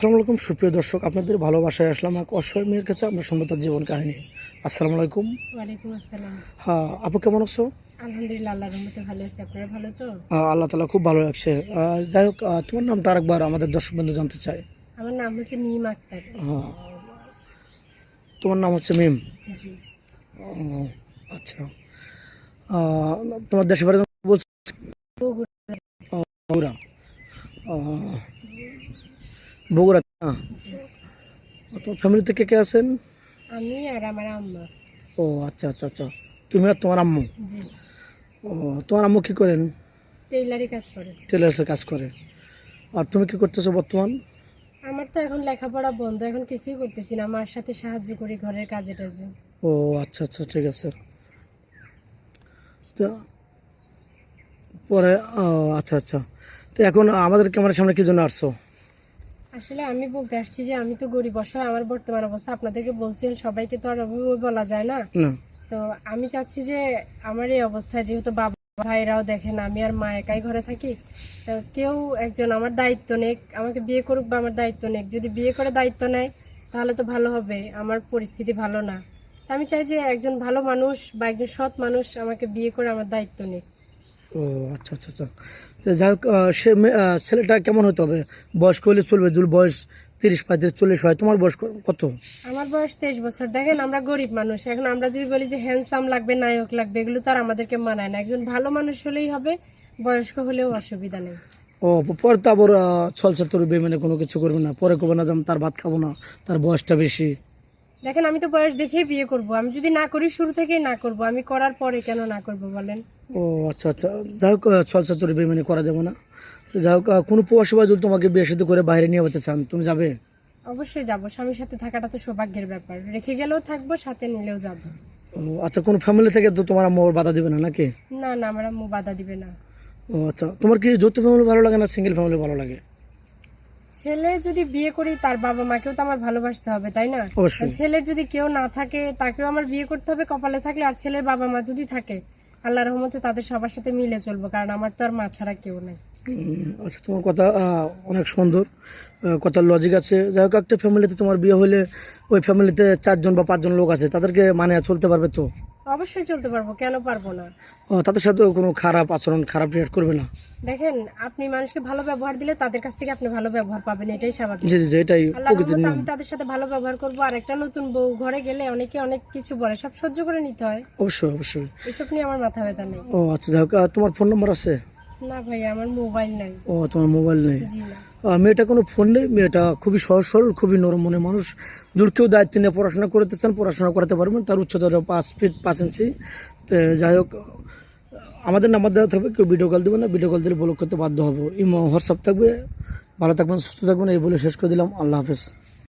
আসসালামু আলাইকুম সুপ্রিয় দর্শক, আপনাদের ভালোবাসায় আসলাম এক অসহায় মেয়ের কাছে। আমরা শুনবো তার জীবন কাহিনী। আসসালামু আলাইকুম। ওয়ালাইকুম আসসালাম। হ্যাঁ আপু, কেমন আছো? আলহামদুলিল্লাহ, আল্লাহর রহমতে ভালো আছি। আপনারা ভালো তো? আল্লাহ তালা খুব ভালো লাগছে। যাই হোক, তোমার নামটা আরেকবার আমাদের দর্শক বন্ধু জানতে চাই। আমার নাম হচ্ছে মিম আক্তার। হ্যাঁ, তোমার নাম হচ্ছে মিম। জি। ও, আচ্ছা। আহ, তোমার দেশের বাড়ি বলছো? বগুড়া। বগুড়া। আহ, বগুড়া না? জি। তোমার ফ্যামিলিতে কে কে আছেন? আমি আর আমার আম্মা। ও আচ্ছা আচ্ছা আচ্ছা, তুমি আর তোমার আম্মু। জি। ও, তোমার আম্মু কি করেন? টেইলারি কাজ করে। টেলার্সে কাজ করে। আর তুমি কি করতেছো বর্তমান? আমার তো এখন লেখাপড়া বন্ধ, এখন কিছুই করতেছি না। মার সাথে সাহায্য করি ঘরের কাজে টাজে। ও আচ্ছা আচ্ছা, ঠিক আছে। তো পরে আচ্ছা আচ্ছা, তো এখন আমাদের ক্যামেরার সামনে কি জন্য আসছো? আসলে আমি বলতে আসছি যে আমি তো গরিব অসহায়, আমার বর্তমান অবস্থা আপনাদেরকে বলছেন, সবাইকে তো আর ওভাবে বলা যায় না। না। তো আমি চাচ্ছি যে আমার এই অবস্থায়, যেহেতু বাবা ভাইরাও দেখেন, আমি আর মা একাই ঘরে থাকি, তো কেউ একজন আমার দায়িত্ব নেক, আমাকে বিয়ে করুক বা আমার দায়িত্ব নেক। যদি বিয়ে করে দায়িত্ব নেয় তাহলে তো ভালো হবে। আমার পরিস্থিতি ভালো না, তা আমি চাই যে একজন ভালো মানুষ বা একজন সৎ মানুষ আমাকে বিয়ে করে আমার দায়িত্ব নেক। ও আচ্ছা আচ্ছা আচ্ছা, তো যাই হোক, ছেলেটা কেমন হতে হবে? বয়স্ক হলে চলবে? যদি বয়স 30, 35, 40 হয়, তোমার বয়স কত? আমার বয়স 23 বছর। দেখেন, আমরা গরিব মানুষ, এখন আমরা যদি বলি যে হ্যান্ডসাম লাগবে, নায়ক লাগবে, এগুলো তো আর আমাদেরকে মানায় না। একজন ভালো মানুষ হলেই হবে, বয়স্ক হলেও অসুবিধা নেই। ও, পরে তো আবার ছলছা তোর বেমানে কোনো কিছু করবে না, পরে কবে না যে আমি তার ভাত খাবো না, তার বয়সটা বেশি। দেখেন, আমি তো বয়স দেখেই বিয়ে করব। আমি যদি না করি, শুরু থেকেই না করব। আমি করার পরে কেন না করব বলেন? ও আচ্ছা আচ্ছা, যাই হোক, ছলছা তোর বেমানি করা যাবে না। তো যাই হোক, কোনো প্রবাসী ভাই যদি তোমাকে বিয়ে সাথে করে বাইরে নিয়ে যেতে চান, তুমি যাবে? অবশ্যই যাব। স্বামীর সাথে থাকাটা তো সৌভাগ্যের ব্যাপার। রেখে গেলেও থাকবো, সাথে নিলেও যাব। ও আচ্ছা, কোনো ফ্যামিলি থেকে তো তোমার আম্মু বাধা দিবে না নাকি? না না, আমার আম্মু বাধা দিবে না। ও আচ্ছা, তোমার কি যৌথ ফ্যামিলি ভালো লাগে না সিঙ্গেল ফ্যামিলি ভালো লাগে? ছেলে যদি বিয়ে করি, তার বাবা মাকেও তো আমার ভালোবাসতে হবে, তাই না? অবশ্যই। ছেলের যদি কেউ না থাকে, তাকেও আমার বিয়ে করতে হবে কপালে থাকলে। আর ছেলের বাবা মা যদি থাকে, আল্লাহর রহমতে তাদের সবার সাথে মিলে চলবো, কারণ আমার তো আর মা ছাড়া কেউ নাই। আচ্ছা, তোমার কথা অনেক সুন্দর, কথার লজিক আছে। যাই হোক, একটা ফ্যামিলিতে তোমার বিয়ে হলে ওই ফ্যামিলিতে 4জন বা 5জন লোক আছে, তাদেরকে মানে চলতে পারবে তো? অবশ্যই চলতে পারবো, কেন পারবো না? তাদের সাথে কোনো খারাপ আচরণ, খারাপ রিয়েক্ট করবে না? দেখেন, আপনি মানুষকে ভালো ব্যবহার দিলে তাদের কাছ থেকে আপনি ভালো ব্যবহার পাবেন, এটাই স্বাভাবিক। জি জি জি, এটাই আল্লাহর প্রকৃতির রহমতে নিয়ম। আমি তাদের সাথে ভালো ব্যবহার করব। আর একটা নতুন বউ ঘরে গেলে অনেকে অনেক কিছু বলে, সব সহ্য করে নিতে হয়। অবশ্যই অবশ্যই। এসব নিয়ে আমার মাথা ব্যথা নেই। ও আচ্ছা, যাই হোক, তোমার ফোন নম্বর আছে? না ভাই, আমার মোবাইল নাই। ও, তোমার মোবাইল নেই? জি না। মেয়েটা কোনো ফোন নেই, মেয়েটা খুবই সহজ সরল, খুবই নরম মনে মানুষ। যদি কেউ দায়িত্ব নিয়ে পড়াশোনা করতে চান, পড়াশোনা করাতে পারবেন। তার উচ্চতা 5 ফিট 5 ইঞ্চি। তো যাই হোক, আমাদের নাম্বার দেওয়া থাকবে, কেউ ভিডিও কল দেবে না, ভিডিও কল দিলে ব্লক করতে বাধ্য হবো। ইমো হোয়াটসঅ্যাপ থাকবে। ভালো থাকবেন, সুস্থ থাকবেন, এই বলে শেষ করে দিলাম। আল্লাহ হাফেজ।